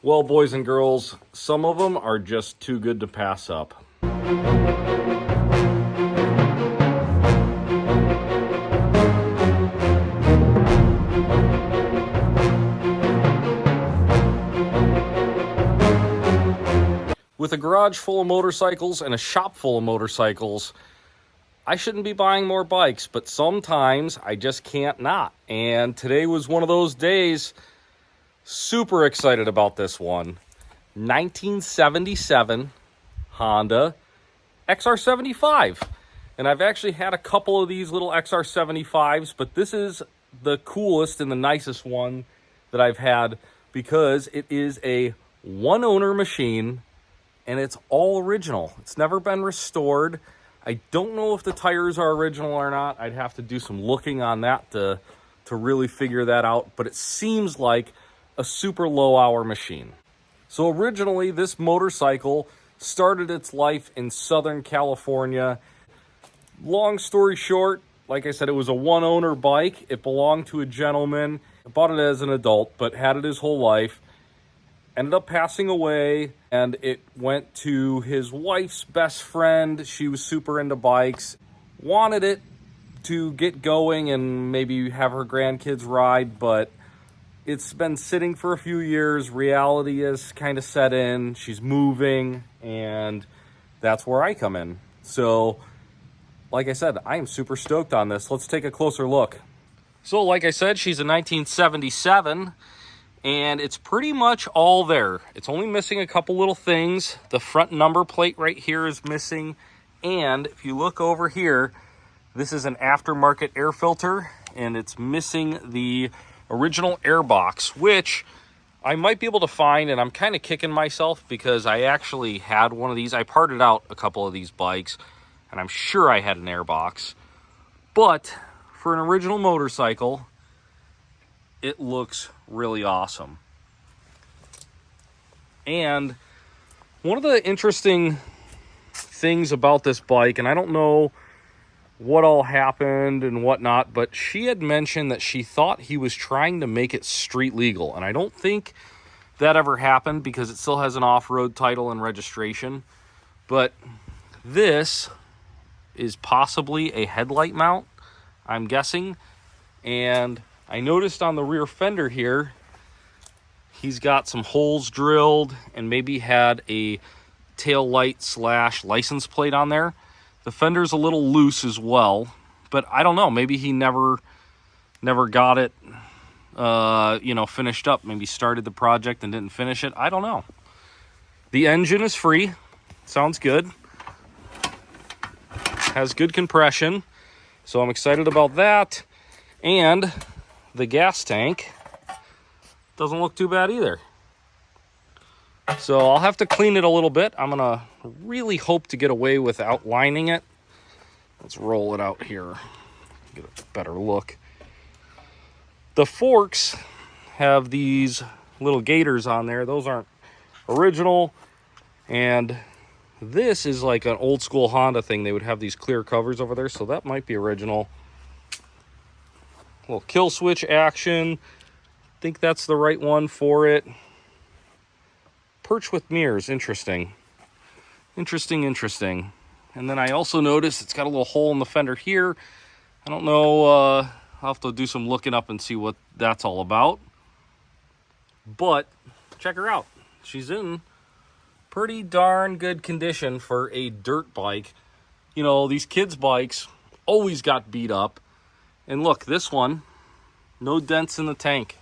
Well, boys and girls, some of them are just too good to pass up. With a garage full of motorcycles and a shop full of motorcycles, I shouldn't be buying more bikes, but sometimes I just can't not. And today was one of those days. Super excited about this one. 1977 Honda XR75. And I've actually had a couple of these little XR75s, but this is the coolest and the nicest one that I've had because it is a one-owner machine and it's all original. It's never been restored. I don't know if the tires are original or not. I'd have to do some looking on that to really figure that out, but it seems like a super low hour machine. So originally this motorcycle started its life in Southern California. Long story short, like I said, it was a one owner bike. It belonged to a gentleman. I bought it as an adult, but had it his whole life. Ended up passing away, and it went to his wife's best friend. She was super into bikes, wanted it to get going and maybe have her grandkids ride, but it's been sitting for a few years. Reality has kind of set in. She's moving, and that's where I come in. So, like I said, I am super stoked on this. Let's take a closer look. So, like I said, she's a 1977. And it's pretty much all there. It's only missing a couple little things. The front number plate right here is missing. And if you look over here, this is an aftermarket air filter, and it's missing the original air box, which I might be able to find, and I'm kind of kicking myself because I actually had one of these. I parted out a couple of these bikes, and I'm sure I had an air box. But for an original motorcycle, it looks really awesome. And one of the interesting things about this bike, and I don't know what all happened and whatnot, but she had mentioned that she thought he was trying to make it street legal. And I don't think that ever happened because it still has an off-road title and registration. But this is possibly a headlight mount, I'm guessing. And I noticed on the rear fender here, he's got some holes drilled and maybe had a tail light / license plate on there. The fender's a little loose as well, but I don't know. Maybe he never got it, finished up. Maybe started the project and didn't finish it. I don't know. The engine is free. Sounds good. Has good compression. So I'm excited about that. And the gas tank doesn't look too bad either. So I'll have to clean it a little bit. I'm going to really hope to get away with outlining it. Let's roll it out here. Get a better look. The forks have these little gators on there. Those aren't original. And this is like an old school Honda thing. They would have these clear covers over there. So that might be original. Little kill switch action. Think that's the right one for it. Perch with mirrors. Interesting. Interesting. And then I also noticed it's got a little hole in the fender here. I don't know. I'll have to do some looking up and see what that's all about. But check her out. She's in pretty darn good condition for a dirt bike. You know, these kids' bikes always got beat up. And look, this one, no dents in the tank.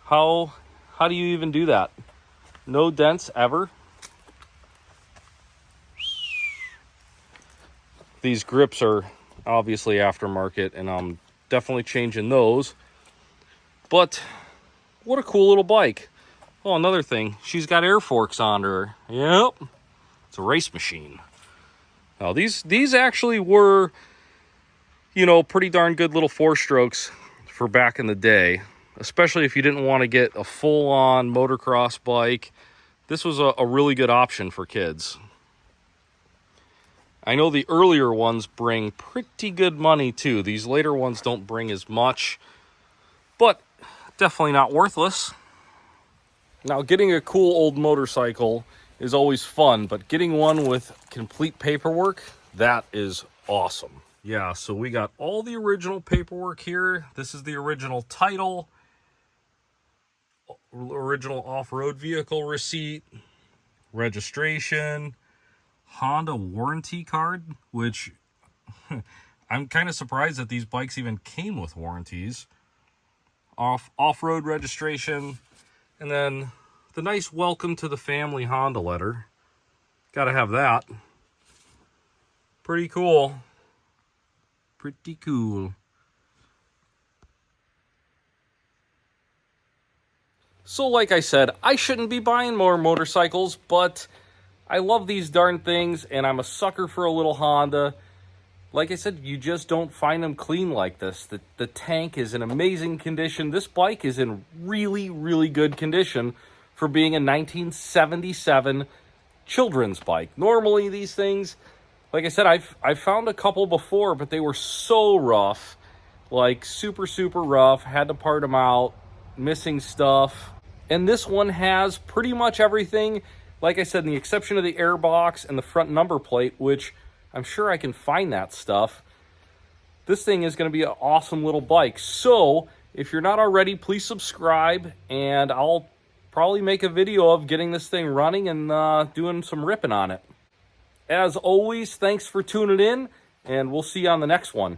How do you even do that? No dents ever. These grips are obviously aftermarket, and I'm definitely changing those. But what a cool little bike. Oh, another thing, she's got air forks on her. Yep, it's a race machine. Now, these actually were, pretty darn good little 4-strokes for back in the day, especially if you didn't want to get a full-on motocross bike. This was a really good option for kids. I know the earlier ones bring pretty good money too. These later ones don't bring as much, but definitely not worthless. Now, getting a cool old motorcycle is always fun, but getting one with complete paperwork, that is awesome. Yeah, so we got all the original paperwork here. This is the original title, original off-road vehicle receipt, registration, Honda warranty card, which I'm kind of surprised that these bikes even came with warranties. Off-road registration, and then the nice welcome to the family Honda letter. Gotta have that. Pretty cool. Pretty cool. So like I said, I shouldn't be buying more motorcycles, but I love these darn things, and I'm a sucker for a little Honda. Like I said, you just don't find them clean like this. The tank is in amazing condition. This bike is in really, really good condition for being a 1977 children's bike. Normally these things, like I said, I've found a couple before, but they were so rough, like super, super rough. Had to part them out, missing stuff. And this one has pretty much everything. Like I said, the exception of the airbox and the front number plate, which I'm sure I can find that stuff. This thing is going to be an awesome little bike. So if you're not already, please subscribe, and I'll probably make a video of getting this thing running and doing some ripping on it. As always, thanks for tuning in, and we'll see you on the next one.